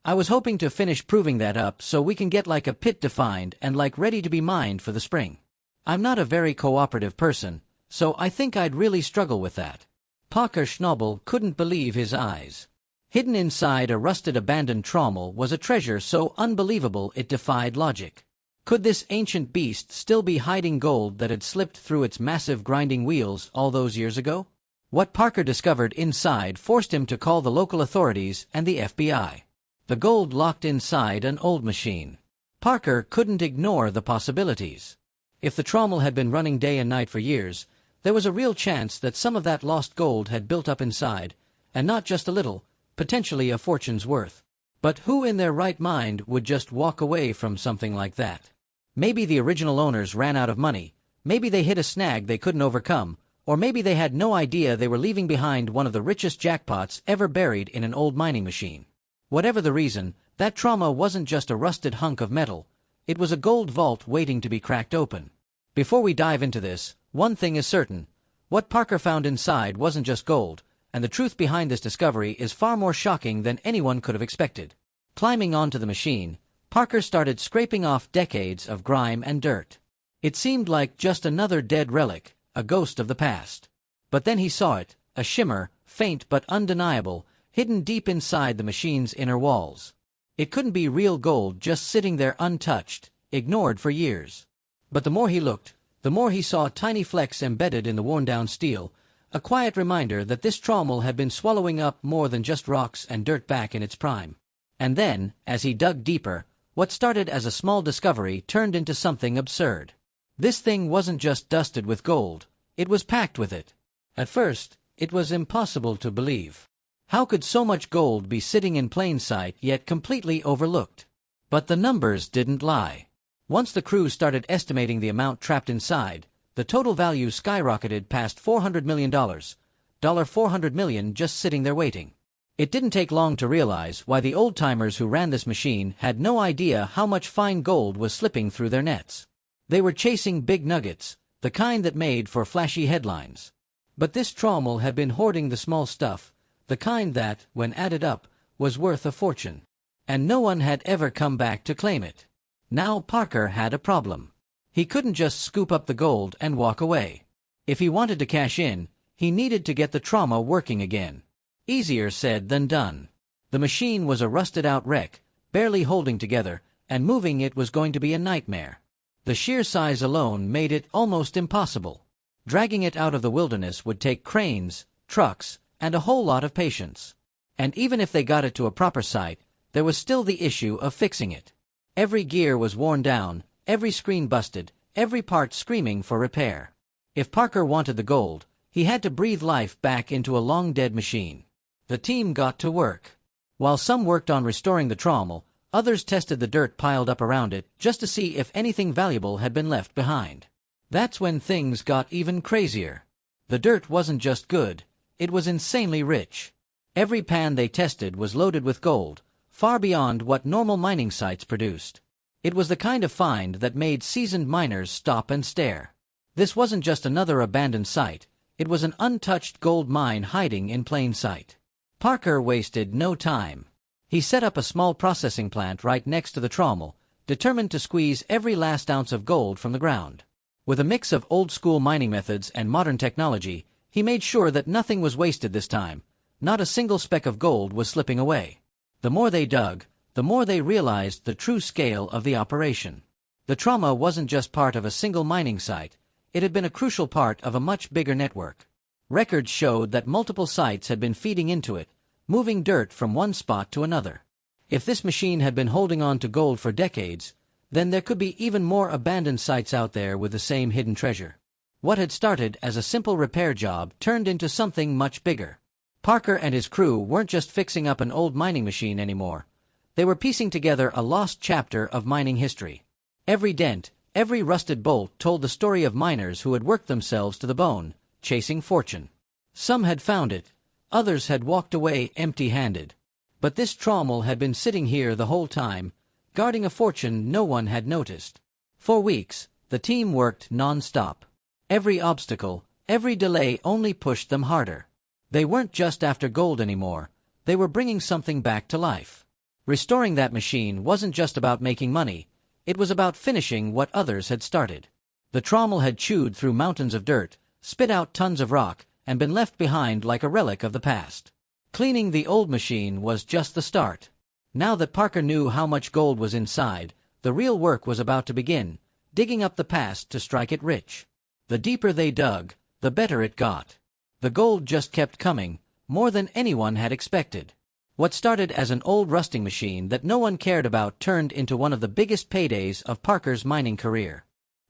I was hoping to finish proving that up so we can get like a pit defined and like ready to be mined for the spring. I'm not a very cooperative person, so I think I'd really struggle with that." Parker Schnabel couldn't believe his eyes. Hidden inside a rusted abandoned trommel was a treasure so unbelievable it defied logic. Could this ancient beast still be hiding gold that had slipped through its massive grinding wheels all those years ago? What Parker discovered inside forced him to call the local authorities and the FBI. The gold locked inside an old machine. Parker couldn't ignore the possibilities. If the trommel had been running day and night for years, there was a real chance that some of that lost gold had built up inside, and not just a little, potentially a fortune's worth. But who in their right mind would just walk away from something like that? Maybe the original owners ran out of money, maybe they hit a snag they couldn't overcome, or maybe they had no idea they were leaving behind one of the richest jackpots ever buried in an old mining machine. Whatever the reason, that trommel wasn't just a rusted hunk of metal, it was a gold vault waiting to be cracked open. Before we dive into this, one thing is certain. What Parker found inside wasn't just gold, and the truth behind this discovery is far more shocking than anyone could have expected. Climbing onto the machine, Parker started scraping off decades of grime and dirt. It seemed like just another dead relic, a ghost of the past. But then he saw it, a shimmer, faint but undeniable, hidden deep inside the machine's inner walls. It couldn't be real gold just sitting there untouched, ignored for years. But the more he looked, the more he saw tiny flecks embedded in the worn-down steel, a quiet reminder that this trommel had been swallowing up more than just rocks and dirt back in its prime. And then, as he dug deeper, what started as a small discovery turned into something absurd. This thing wasn't just dusted with gold, it was packed with it. At first, it was impossible to believe. How could so much gold be sitting in plain sight yet completely overlooked? But the numbers didn't lie. Once the crew started estimating the amount trapped inside, the total value skyrocketed past $400 million. $400 million just sitting there waiting. It didn't take long to realize why the old-timers who ran this machine had no idea how much fine gold was slipping through their nets. They were chasing big nuggets, the kind that made for flashy headlines. But this trommel had been hoarding the small stuff, the kind that, when added up, was worth a fortune. And no one had ever come back to claim it. Now Parker had a problem. He couldn't just scoop up the gold and walk away. If he wanted to cash in, he needed to get the trommel working again. Easier said than done. The machine was a rusted-out wreck, barely holding together, and moving it was going to be a nightmare. The sheer size alone made it almost impossible. Dragging it out of the wilderness would take cranes, trucks, and a whole lot of patience. And even if they got it to a proper site, there was still the issue of fixing it. Every gear was worn down, every screen busted, every part screaming for repair. If Parker wanted the gold, he had to breathe life back into a long-dead machine. The team got to work. While some worked on restoring the trommel, others tested the dirt piled up around it just to see if anything valuable had been left behind. That's when things got even crazier. The dirt wasn't just good, it was insanely rich. Every pan they tested was loaded with gold, far beyond what normal mining sites produced. It was the kind of find that made seasoned miners stop and stare. This wasn't just another abandoned site, it was an untouched gold mine hiding in plain sight. Parker wasted no time. He set up a small processing plant right next to the trommel, determined to squeeze every last ounce of gold from the ground. With a mix of old-school mining methods and modern technology, he made sure that nothing was wasted this time. Not a single speck of gold was slipping away. The more they dug, the more they realized the true scale of the operation. The trommel wasn't just part of a single mining site, it had been a crucial part of a much bigger network. Records showed that multiple sites had been feeding into it, moving dirt from one spot to another. If this machine had been holding on to gold for decades, then there could be even more abandoned sites out there with the same hidden treasure. What had started as a simple repair job turned into something much bigger. Parker and his crew weren't just fixing up an old mining machine anymore. They were piecing together a lost chapter of mining history. Every dent, every rusted bolt told the story of miners who had worked themselves to the bone, chasing fortune. Some had found it, others had walked away empty-handed. But this trommel had been sitting here the whole time, guarding a fortune no one had noticed. For weeks, the team worked non-stop. Every obstacle, every delay only pushed them harder. They weren't just after gold anymore, they were bringing something back to life. Restoring that machine wasn't just about making money, it was about finishing what others had started. The Trommel had chewed through mountains of dirt, spit out tons of rock, and been left behind like a relic of the past. Cleaning the old machine was just the start. Now that Parker knew how much gold was inside, the real work was about to begin, digging up the past to strike it rich. The deeper they dug, the better it got. The gold just kept coming, more than anyone had expected. What started as an old rusting machine that no one cared about turned into one of the biggest paydays of Parker's mining career.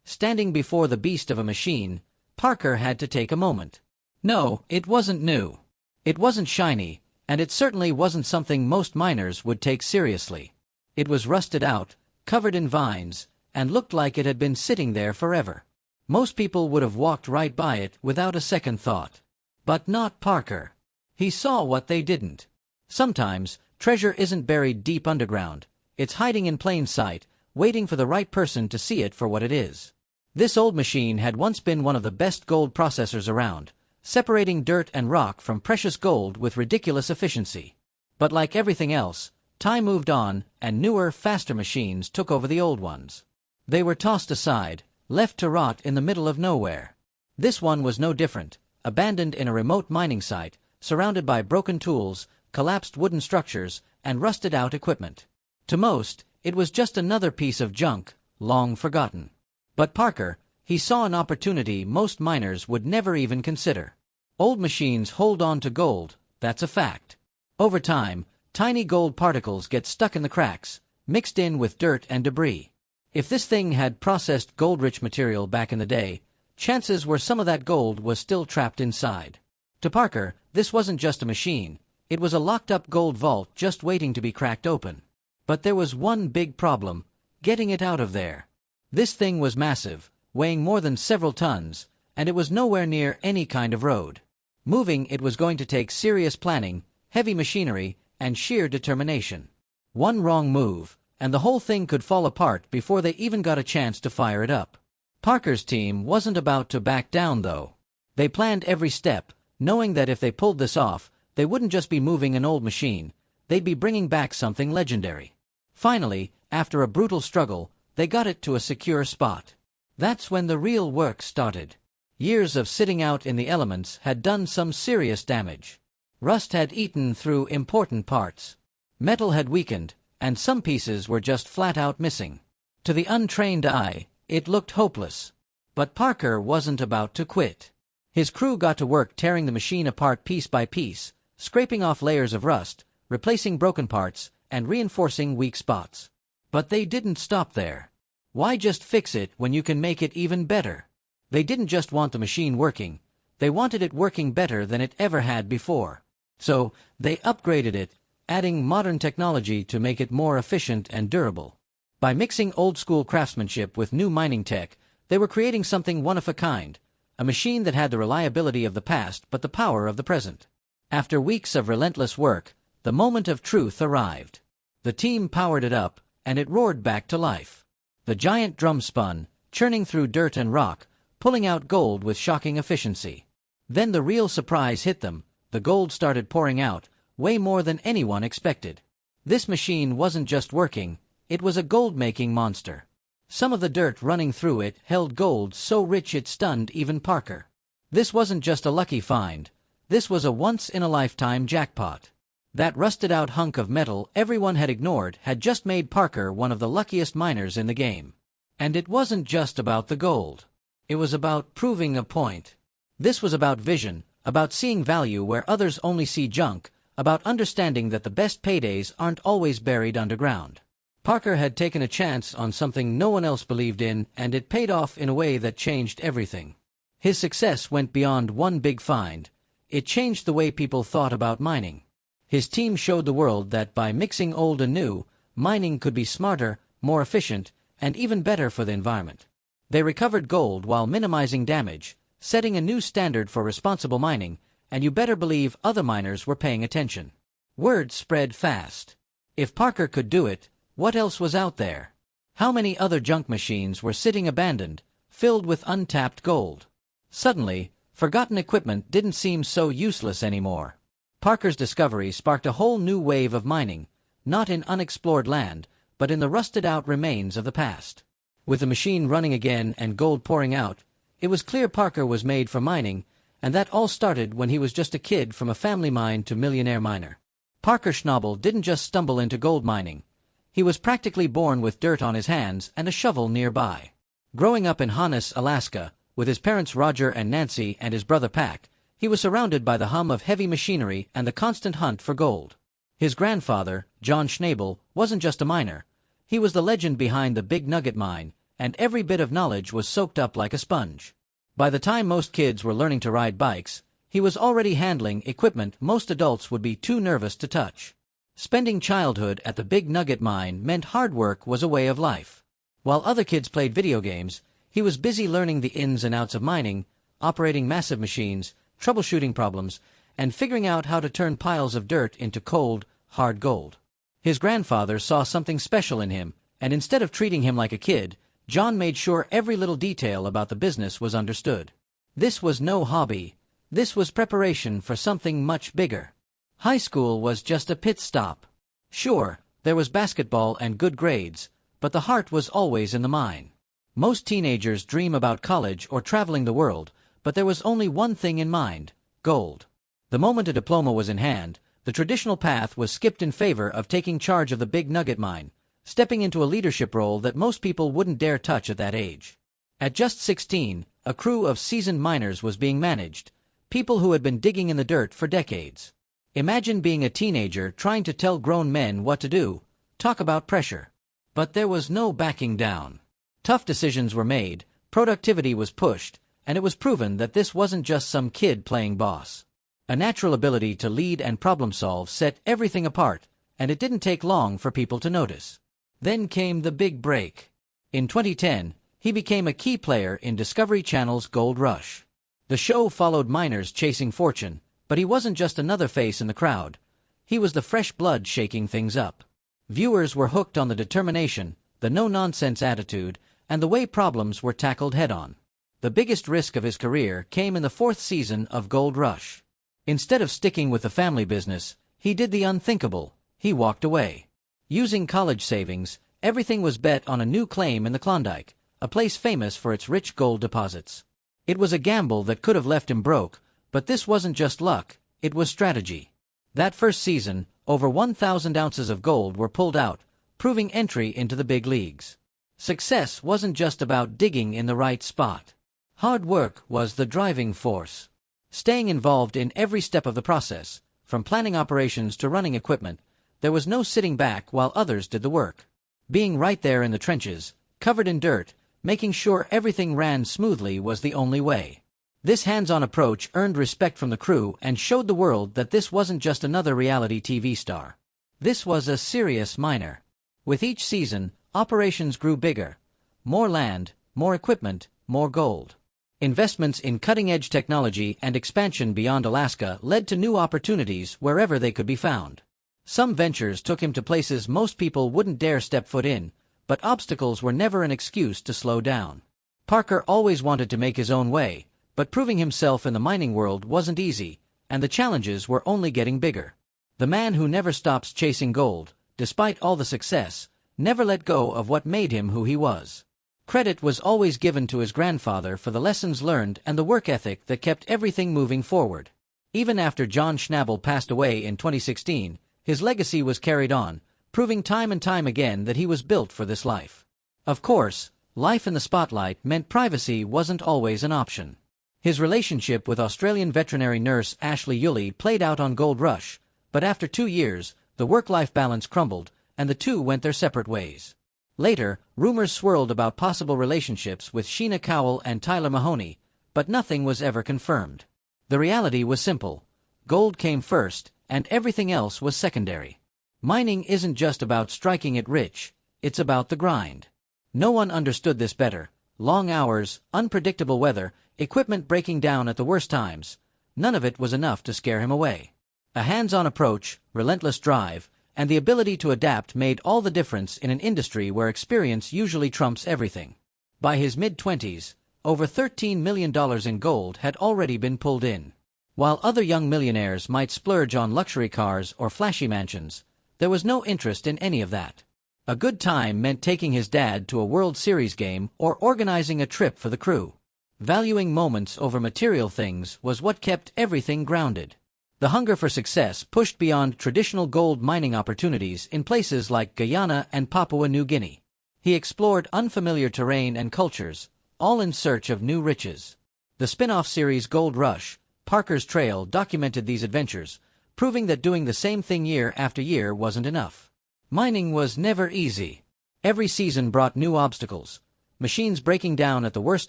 Standing before the beast of a machine, Parker had to take a moment. No, it wasn't new. It wasn't shiny, and it certainly wasn't something most miners would take seriously. It was rusted out, covered in vines, and looked like it had been sitting there forever. Most people would have walked right by it without a second thought. But not Parker. He saw what they didn't. Sometimes, treasure isn't buried deep underground. It's hiding in plain sight, waiting for the right person to see it for what it is. This old machine had once been one of the best gold processors around, separating dirt and rock from precious gold with ridiculous efficiency. But like everything else, time moved on, and newer, faster machines took over the old ones. They were tossed aside, left to rot in the middle of nowhere. This one was no different, abandoned in a remote mining site, surrounded by broken tools, collapsed wooden structures, and rusted-out equipment. To most, it was just another piece of junk, long forgotten. But Parker, he saw an opportunity most miners would never even consider. Old machines hold on to gold, that's a fact. Over time, tiny gold particles get stuck in the cracks, mixed in with dirt and debris. If this thing had processed gold-rich material back in the day, chances were some of that gold was still trapped inside. To Parker, this wasn't just a machine, it was a locked-up gold vault just waiting to be cracked open. But there was one big problem: getting it out of there. This thing was massive, weighing more than several tons, and it was nowhere near any kind of road. Moving it was going to take serious planning, heavy machinery, and sheer determination. One wrong move, and the whole thing could fall apart before they even got a chance to fire it up. Parker's team wasn't about to back down, though. They planned every step, knowing that if they pulled this off, they wouldn't just be moving an old machine, they'd be bringing back something legendary. Finally, after a brutal struggle, they got it to a secure spot. That's when the real work started. Years of sitting out in the elements had done some serious damage. Rust had eaten through important parts. Metal had weakened, and some pieces were just flat out missing. To the untrained eye, it looked hopeless. But Parker wasn't about to quit. His crew got to work tearing the machine apart piece by piece, scraping off layers of rust, replacing broken parts, and reinforcing weak spots. But they didn't stop there. Why just fix it when you can make it even better? They didn't just want the machine working, they wanted it working better than it ever had before. So, they upgraded it, adding modern technology to make it more efficient and durable. By mixing old-school craftsmanship with new mining tech, they were creating something one of a kind, a machine that had the reliability of the past but the power of the present. After weeks of relentless work, the moment of truth arrived. The team powered it up, and it roared back to life. The giant drum spun, churning through dirt and rock, pulling out gold with shocking efficiency. Then the real surprise hit them: the gold started pouring out, way more than anyone expected. This machine wasn't just working, it was a gold-making monster. Some of the dirt running through it held gold so rich it stunned even Parker. This wasn't just a lucky find, this was a once-in-a-lifetime jackpot. That rusted-out hunk of metal everyone had ignored had just made Parker one of the luckiest miners in the game. And it wasn't just about the gold. It was about proving a point. This was about vision, about seeing value where others only see junk, about understanding that the best paydays aren't always buried underground. Parker had taken a chance on something no one else believed in, and it paid off in a way that changed everything. His success went beyond one big find. It changed the way people thought about mining. His team showed the world that by mixing old and new, mining could be smarter, more efficient, and even better for the environment. They recovered gold while minimizing damage, setting a new standard for responsible mining, and you better believe other miners were paying attention. Word spread fast. If Parker could do it, what else was out there? How many other junk machines were sitting abandoned, filled with untapped gold? Suddenly, forgotten equipment didn't seem so useless anymore. Parker's discovery sparked a whole new wave of mining, not in unexplored land, but in the rusted-out remains of the past. With the machine running again and gold pouring out, it was clear Parker was made for mining, and that all started when he was just a kid from a family mine to millionaire miner. Parker Schnabel didn't just stumble into gold mining. He was practically born with dirt on his hands and a shovel nearby. Growing up in Honus, Alaska, with his parents Roger and Nancy and his brother Pac, he was surrounded by the hum of heavy machinery and the constant hunt for gold. His grandfather, John Schnabel, wasn't just a miner. He was the legend behind the Big Nugget Mine, and every bit of knowledge was soaked up like a sponge. By the time most kids were learning to ride bikes, he was already handling equipment most adults would be too nervous to touch. Spending childhood at the Big Nugget Mine meant hard work was a way of life. While other kids played video games, he was busy learning the ins and outs of mining, operating massive machines, troubleshooting problems, and figuring out how to turn piles of dirt into cold, hard gold. His grandfather saw something special in him, and instead of treating him like a kid, John made sure every little detail about the business was understood. This was no hobby. This was preparation for something much bigger. High school was just a pit stop. Sure, there was basketball and good grades, but the heart was always in the mine. Most teenagers dream about college or traveling the world, but there was only one thing in mind: gold. The moment a diploma was in hand, the traditional path was skipped in favor of taking charge of the Big Nugget Mine, stepping into a leadership role that most people wouldn't dare touch at that age. At just 16, a crew of seasoned miners was being managed, people who had been digging in the dirt for decades. Imagine being a teenager trying to tell grown men what to do. Talk about pressure. But there was no backing down. Tough decisions were made, productivity was pushed, and it was proven that this wasn't just some kid playing boss. A natural ability to lead and problem-solve set everything apart, and it didn't take long for people to notice. Then came the big break. In 2010, he became a key player in Discovery Channel's Gold Rush. The show followed miners chasing fortune, but he wasn't just another face in the crowd. He was the fresh blood shaking things up. Viewers were hooked on the determination, the no-nonsense attitude, and the way problems were tackled head-on. The biggest risk of his career came in the 4th season of Gold Rush. Instead of sticking with the family business, he did the unthinkable. He walked away. Using college savings, everything was bet on a new claim in the Klondike, a place famous for its rich gold deposits. It was a gamble that could have left him broke, but this wasn't just luck, it was strategy. That first season, over 1,000 ounces of gold were pulled out, proving entry into the big leagues. Success wasn't just about digging in the right spot. Hard work was the driving force. Staying involved in every step of the process, from planning operations to running equipment, there was no sitting back while others did the work. Being right there in the trenches, covered in dirt, making sure everything ran smoothly was the only way. This hands-on approach earned respect from the crew and showed the world that this wasn't just another reality TV star. This was a serious miner. With each season, operations grew bigger. More land, more equipment, more gold. Investments in cutting-edge technology and expansion beyond Alaska led to new opportunities wherever they could be found. Some ventures took him to places most people wouldn't dare step foot in, but obstacles were never an excuse to slow down. Parker always wanted to make his own way, but proving himself in the mining world wasn't easy, and the challenges were only getting bigger. The man who never stops chasing gold, despite all the success, never let go of what made him who he was. Credit was always given to his grandfather for the lessons learned and the work ethic that kept everything moving forward. Even after John Schnabel passed away in 2016, his legacy was carried on, proving time and time again that he was built for this life. Of course, life in the spotlight meant privacy wasn't always an option. His relationship with Australian veterinary nurse Ashley Yulee played out on Gold Rush, but after 2 years, the work-life balance crumbled, and the two went their separate ways. Later, rumors swirled about possible relationships with Sheena Cowell and Tyler Mahoney, but nothing was ever confirmed. The reality was simple. Gold came first, and everything else was secondary. Mining isn't just about striking it rich, it's about the grind. No one understood this better. Long hours, unpredictable weather, equipment breaking down at the worst times. None of it was enough to scare him away. A hands-on approach, relentless drive, and the ability to adapt made all the difference in an industry where experience usually trumps everything. By his mid-20s, over $13 million in gold had already been pulled in. While other young millionaires might splurge on luxury cars or flashy mansions, There was no interest in any of that. A good time meant taking his dad to a World Series game or organizing a trip for the crew. Valuing moments over material things was what kept everything grounded. The hunger for success pushed beyond traditional gold mining opportunities in places like Guyana and Papua New Guinea. He explored unfamiliar terrain and cultures, all in search of new riches. The spin-off series Gold Rush, Parker's Trail, documented these adventures, proving that doing the same thing year after year wasn't enough. Mining was never easy. Every season brought new obstacles, machines breaking down at the worst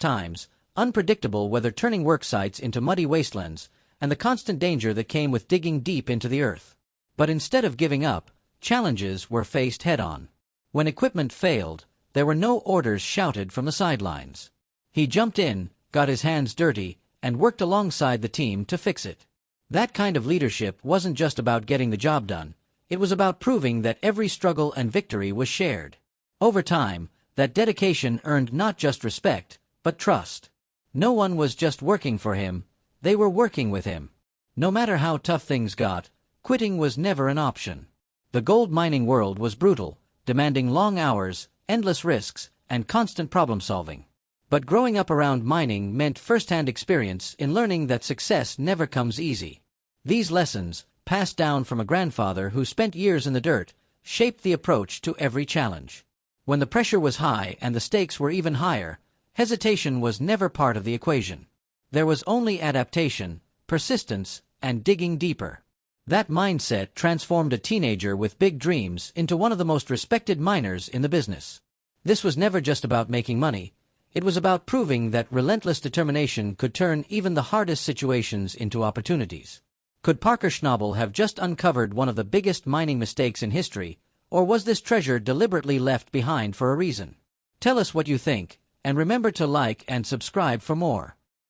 times, unpredictable weather turning work sites into muddy wastelands, and the constant danger that came with digging deep into the earth. But instead of giving up, challenges were faced head-on. When equipment failed, there were no orders shouted from the sidelines. He jumped in, got his hands dirty, and worked alongside the team to fix it. That kind of leadership wasn't just about getting the job done, it was about proving that every struggle and victory was shared. Over time, that dedication earned not just respect, but trust. No one was just working for him, they were working with him. No matter how tough things got, quitting was never an option. The gold mining world was brutal, demanding long hours, endless risks, and constant problem-solving. But growing up around mining meant first-hand experience in learning that success never comes easy. These lessons, passed down from a grandfather who spent years in the dirt, shaped the approach to every challenge. When the pressure was high and the stakes were even higher, hesitation was never part of the equation. There was only adaptation, persistence, and digging deeper. That mindset transformed a teenager with big dreams into one of the most respected miners in the business. This was never just about making money. It was about proving that relentless determination could turn even the hardest situations into opportunities. Could Parker Schnabel have just uncovered one of the biggest mining mistakes in history, or was this treasure deliberately left behind for a reason? Tell us what you think, and remember to like and subscribe for more.